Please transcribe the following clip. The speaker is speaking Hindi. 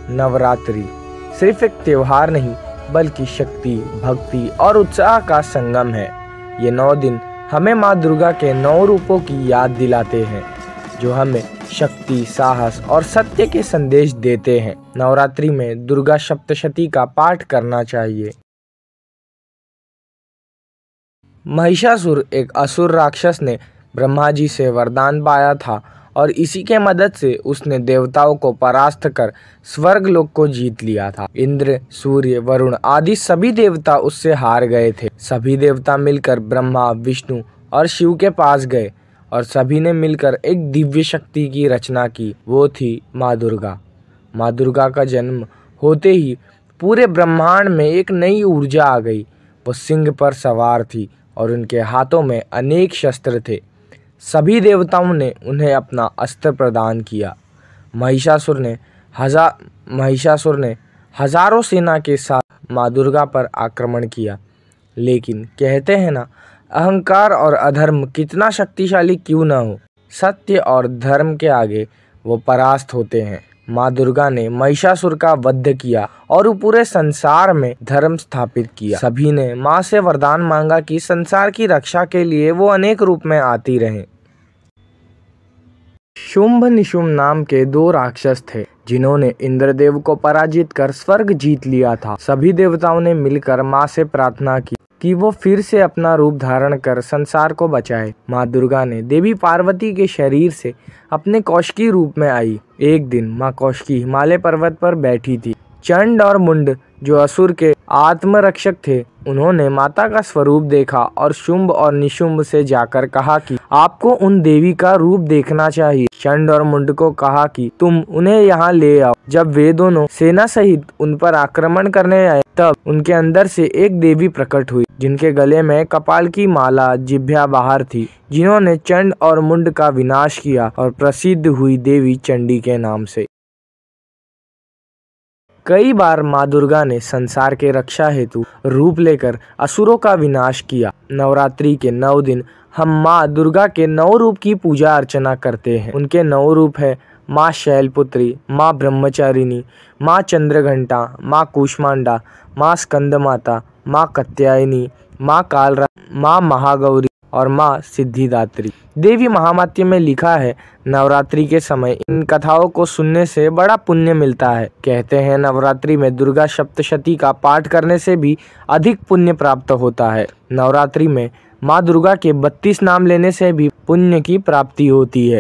नवरात्रि सिर्फ एक त्योहार नहीं बल्कि शक्ति, भक्ति और उत्साह का संगम है। ये 9 दिन हमें माँ दुर्गा के 9 रूपों की याद दिलाते हैं जो हमें शक्ति, साहस और सत्य के संदेश देते हैं। नवरात्रि में दुर्गा सप्तशती का पाठ करना चाहिए। महिषासुर एक असुर राक्षस ने ब्रह्मा जी से वरदान पाया था और इसी के मदद से उसने देवताओं को परास्त कर स्वर्ग लोक को जीत लिया था। इंद्र, सूर्य, वरुण आदि सभी देवता उससे हार गए थे। सभी देवता मिलकर ब्रह्मा, विष्णु और शिव के पास गए और सभी ने मिलकर एक दिव्य शक्ति की रचना की। वो थी माँ दुर्गा। माँ दुर्गा का जन्म होते ही पूरे ब्रह्मांड में एक नई ऊर्जा आ गई। वो सिंह पर सवार थी और उनके हाथों में अनेक शस्त्र थे। सभी देवताओं ने उन्हें अपना अस्त्र प्रदान किया। महिषासुर ने हजारों सेना के साथ माँ दुर्गा पर आक्रमण किया। लेकिन कहते हैं ना, अहंकार और अधर्म कितना शक्तिशाली क्यों न हो, सत्य और धर्म के आगे वो परास्त होते हैं। माँ दुर्गा ने महिषासुर का वध किया और पूरे संसार में धर्म स्थापित किया। सभी ने माँ से वरदान मांगा कि संसार की रक्षा के लिए वो अनेक रूप में आती रहें। शुंभ निशुंभ नाम के 2 राक्षस थे जिन्होंने इंद्रदेव को पराजित कर स्वर्ग जीत लिया था। सभी देवताओं ने मिलकर माँ से प्रार्थना की कि वो फिर से अपना रूप धारण कर संसार को बचाए। माँ दुर्गा ने देवी पार्वती के शरीर से अपने कौशिकी रूप में आई। एक दिन माँ कौशिकी हिमालय पर्वत पर बैठी थी। चंड और मुंड जो असुर के आत्मरक्षक थे, उन्होंने माता का स्वरूप देखा और शुंभ और निशुंभ से जाकर कहा कि आपको उन देवी का रूप देखना चाहिए। चंड और मुंड को कहा कि तुम उन्हें यहाँ ले आओ। जब वे दोनों सेना सहित उन पर आक्रमण करने आए तब उनके अंदर से एक देवी प्रकट हुई जिनके गले में कपाल की माला जिभ्या बाहर थी, जिन्होंने चंड और मुंड का विनाश किया और प्रसिद्ध हुई देवी चंडी के नाम से। कई बार माँ दुर्गा ने संसार के रक्षा हेतु रूप लेकर असुरों का विनाश किया। नवरात्रि के 9 दिन हम माँ दुर्गा के 9 रूप की पूजा अर्चना करते हैं। उनके 9 रूप है माँ शैलपुत्री, माँ ब्रह्मचारिणी, माँ चंद्रघंटा, माँ कूष्मांडा, माँ स्कंद माता, माँ कात्यायनी, माँ कालरात्रि, माँ महागौरी और माँ सिद्धिदात्री। देवी महात्म्य में लिखा है, नवरात्रि के समय इन कथाओं को सुनने से बड़ा पुण्य मिलता है। कहते हैं नवरात्रि में दुर्गा सप्तशती का पाठ करने से भी अधिक पुण्य प्राप्त होता है। नवरात्रि में माँ दुर्गा के 32 नाम लेने से भी पुण्य की प्राप्ति होती है।